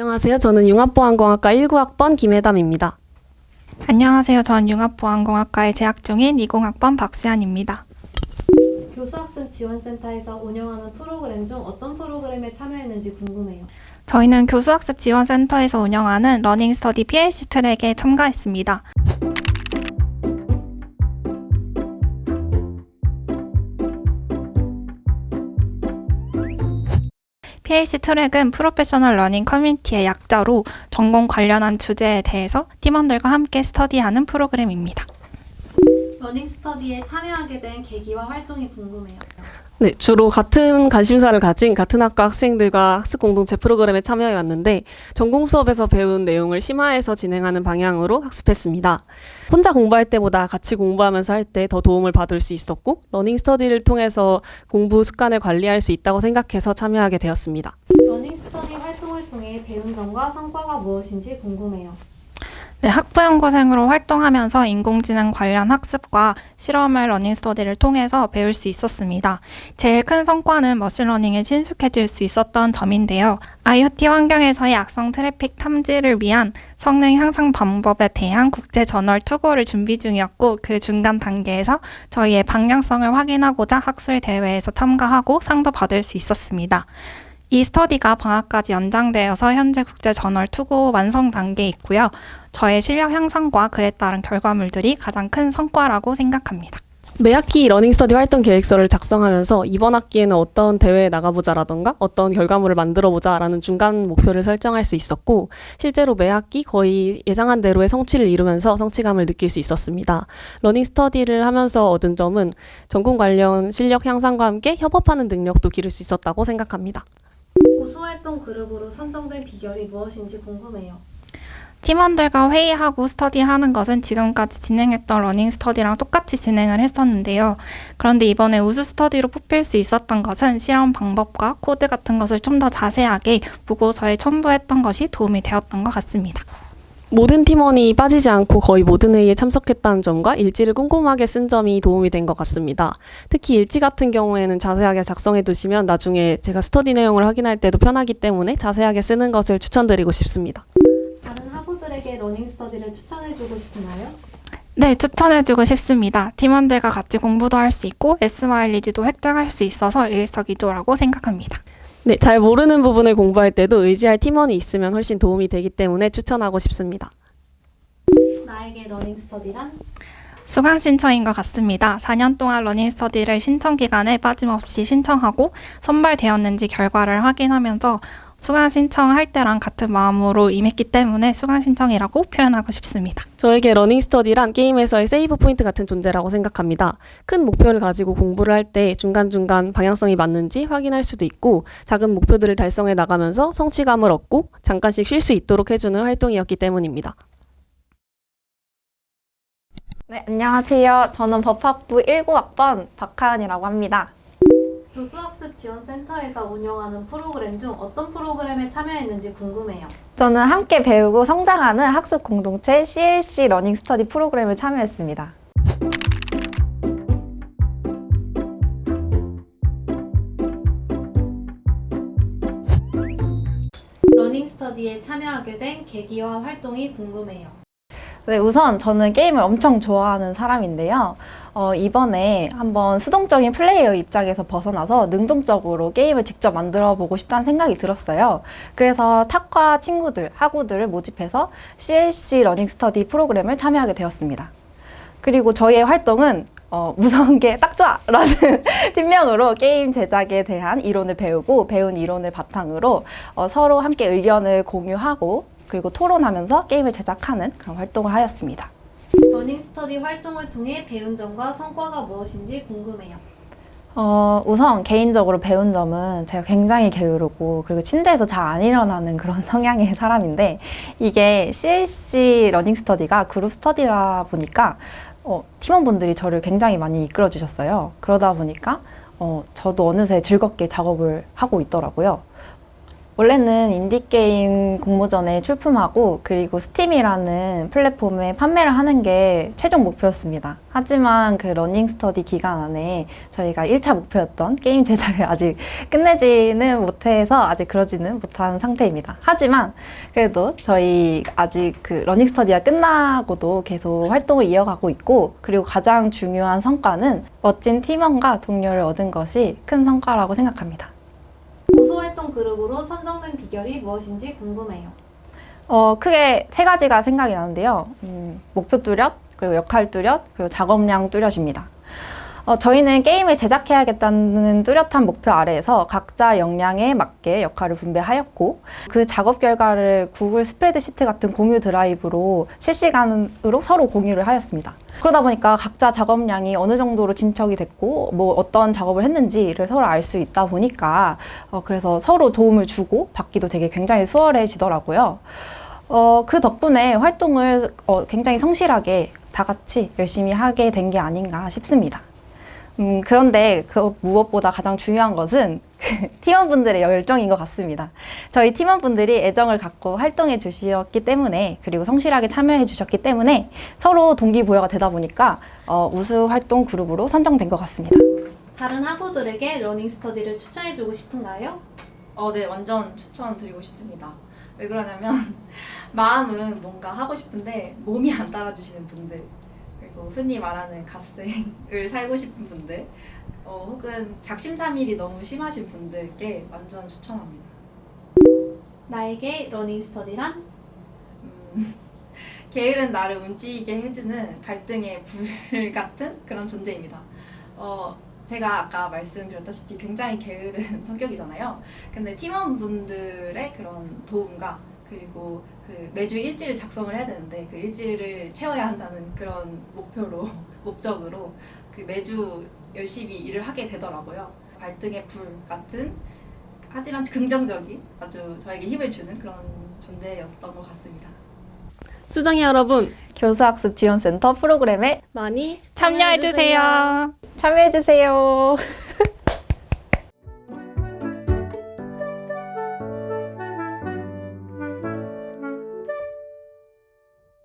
안녕하세요. 저는 융합보안공학과 19학번 김혜담입니다. 안녕하세요. 전 융합보안공학과에 재학 중인 20학번 박시안입니다. 교수학습 지원센터에서 운영하는 프로그램 중 어떤 프로그램에 참여했는지 궁금해요. 저희는 교수학습 지원센터에서 운영하는 러닝 스터디 PLC 트랙에 참가했습니다. PLC 트랙은 프로페셔널 러닝 커뮤니티의 약자로 전공 관련한 주제에 대해서 팀원들과 함께 스터디하는 프로그램입니다. 러닝 스터디에 참여하게 된 계기와 활동이 궁금해요. 네, 주로 같은 관심사를 가진 같은 학과 학생들과 학습 공동체 프로그램에 참여해 왔는데 전공 수업에서 배운 내용을 심화해서 진행하는 방향으로 학습했습니다. 혼자 공부할 때보다 같이 공부하면서 할 때 더 도움을 받을 수 있었고 러닝 스터디를 통해서 공부 습관을 관리할 수 있다고 생각해서 참여하게 되었습니다. 러닝 스터디 활동을 통해 배운 점과 성과가 무엇인지 궁금해요. 네, 학부연구생으로 활동하면서 인공지능 관련 학습과 실험을 러닝 스터디를 통해서 배울 수 있었습니다. 제일 큰 성과는 머신러닝에 친숙해질 수 있었던 점인데요. IoT 환경에서의 악성 트래픽 탐지를 위한 성능 향상 방법에 대한 국제 저널 투고를 준비 중이었고 그 중간 단계에서 저희의 방향성을 확인하고자 학술 대회에서 참가하고 상도 받을 수 있었습니다. 이 스터디가 방학까지 연장되어서 현재 국제 저널 투고 완성 단계에 있고요. 저의 실력 향상과 그에 따른 결과물들이 가장 큰 성과라고 생각합니다. 매 학기 러닝 스터디 활동 계획서를 작성하면서 이번 학기에는 어떤 대회에 나가보자라던가 어떤 결과물을 만들어보자라는 중간 목표를 설정할 수 있었고 실제로 매 학기 거의 예상한 대로의 성취를 이루면서 성취감을 느낄 수 있었습니다. 러닝 스터디를 하면서 얻은 점은 전공 관련 실력 향상과 함께 협업하는 능력도 기를 수 있었다고 생각합니다. 고수활동 그룹으로 선정된 비결이 무엇인지 궁금해요. 팀원들과 회의하고 스터디하는 것은 지금까지 진행했던 러닝 스터디랑 똑같이 진행을 했었는데요. 그런데 이번에 우수 스터디로 뽑힐 수 있었던 것은 실험 방법과 코드 같은 것을 좀 더 자세하게 보고서에 첨부했던 것이 도움이 되었던 것 같습니다. 모든 팀원이 빠지지 않고 거의 모든 회의에 참석했다는 점과 일지를 꼼꼼하게 쓴 점이 도움이 된 것 같습니다. 특히 일지 같은 경우에는 자세하게 작성해 두시면 나중에 제가 스터디 내용을 확인할 때도 편하기 때문에 자세하게 쓰는 것을 추천드리고 싶습니다. 다른 학우들에게 러닝 스터디를 추천해주고 싶나요? 네, 추천해주고 싶습니다. 팀원들과 같이 공부도 할 수 있고 S마일리지도 획득할 수 있어서 일석이조라고 생각합니다. 네, 잘 모르는 부분을 공부할 때도 의지할 팀원이 있으면 훨씬 도움이 되기 때문에 추천하고 싶습니다. 나에게 러닝 스터디란? 수강 신청인 것 같습니다. 4년 동안 러닝 스터디를 신청 기간에 빠짐없이 신청하고 선발되었는지 결과를 확인하면서 수강 신청할 때랑 같은 마음으로 임했기 때문에 수강 신청이라고 표현하고 싶습니다. 저에게 러닝 스터디란 게임에서의 세이브 포인트 같은 존재라고 생각합니다. 큰 목표를 가지고 공부를 할 때 중간중간 방향성이 맞는지 확인할 수도 있고 작은 목표들을 달성해 나가면서 성취감을 얻고 잠깐씩 쉴 수 있도록 해주는 활동이었기 때문입니다. 네, 안녕하세요. 저는 법학부 19학번 박하은이라고 합니다. 교수학습 지원센터에서 운영하는 프로그램 중 어떤 프로그램에 참여했는지 궁금해요. 저는 함께 배우고 성장하는 학습 공동체 CLC 러닝 스터디 프로그램을 참여했습니다. 러닝 스터디에 참여하게 된 계기와 활동이 궁금해요. 네, 우선 저는 게임을 엄청 좋아하는 사람인데요. 이번에 한번 수동적인 플레이어 입장에서 벗어나서 능동적으로 게임을 직접 만들어 보고 싶다는 생각이 들었어요. 그래서 탁과 친구들, 학우들을 모집해서 CLC 러닝 스터디 프로그램을 참여하게 되었습니다. 그리고 저희의 활동은 무서운 게 딱 좋아! 라는 팀명으로 게임 제작에 대한 이론을 배우고 배운 이론을 바탕으로 서로 함께 의견을 공유하고 그리고 토론하면서 게임을 제작하는 그런 활동을 하였습니다. 러닝 스터디 활동을 통해 배운 점과 성과가 무엇인지 궁금해요. 우선 개인적으로 배운 점은 제가 굉장히 게으르고 그리고 침대에서 잘 안 일어나는 그런 성향의 사람인데 이게 CLC 러닝 스터디가 그룹 스터디라 보니까 팀원분들이 저를 굉장히 많이 이끌어 주셨어요. 그러다 보니까 저도 어느새 즐겁게 작업을 하고 있더라고요. 원래는 인디게임 공모전에 출품하고 그리고 스팀이라는 플랫폼에 판매를 하는 게 최종 목표였습니다. 하지만 그 러닝스터디 기간 안에 저희가 1차 목표였던 게임 제작을 아직 끝내지는 못해서 아직 그러지는 못한 상태입니다. 하지만 그래도 저희 아직 그 러닝스터디가 끝나고도 계속 활동을 이어가고 있고 그리고 가장 중요한 성과는 멋진 팀원과 동료를 얻은 것이 큰 성과라고 생각합니다. 우수활동 그룹으로 선정된 비결이 무엇인지 궁금해요. 크게 세 가지가 생각이 나는데요. 목표 뚜렷, 그리고 역할 뚜렷, 그리고 작업량 뚜렷입니다. 저희는 게임을 제작해야겠다는 뚜렷한 목표 아래에서 각자 역량에 맞게 역할을 분배하였고 그 작업 결과를 구글 스프레드시트 같은 공유 드라이브로 실시간으로 서로 공유를 하였습니다. 그러다 보니까 각자 작업량이 어느 정도로 진척이 됐고 뭐 어떤 작업을 했는지를 서로 알 수 있다 보니까 그래서 서로 도움을 주고 받기도 되게 굉장히 수월해지더라고요. 그 덕분에 활동을 굉장히 성실하게 다 같이 열심히 하게 된 게 아닌가 싶습니다. 그런데 그 무엇보다 가장 중요한 것은 팀원분들의 열정인 것 같습니다. 저희 팀원분들이 애정을 갖고 활동해 주셨기 때문에 그리고 성실하게 참여해 주셨기 때문에 서로 동기부여가 되다 보니까 우수 활동 그룹으로 선정된 것 같습니다. 다른 학우들에게 러닝스터디를 추천해주고 싶은가요? 네, 완전 추천드리고 싶습니다. 왜 그러냐면 마음은 뭔가 하고 싶은데 몸이 안 따라주시는 분들 그리고 흔히 말하는 갓생을 살고 싶은 분들 혹은 작심삼일이 너무 심하신 분들께 완전 추천합니다. 나에게 러닝스터디란? 게으른 나를 움직이게 해주는 발등의 불 같은 그런 존재입니다. 제가 아까 말씀드렸다시피 굉장히 게으른 성격이잖아요. 근데 팀원분들의 그런 도움과 그리고 그 매주 일지를 작성을 해야 되는데 그 일지를 채워야 한다는 그런 목적으로 그 매주 열심히 일을 하게 되더라고요. 발등의 불 같은 하지만 긍정적인 아주 저에게 힘을 주는 그런 존재였던 것 같습니다. 수정이 여러분 교수학습 지원센터 프로그램에 많이 참여해주세요. 참여해주세요.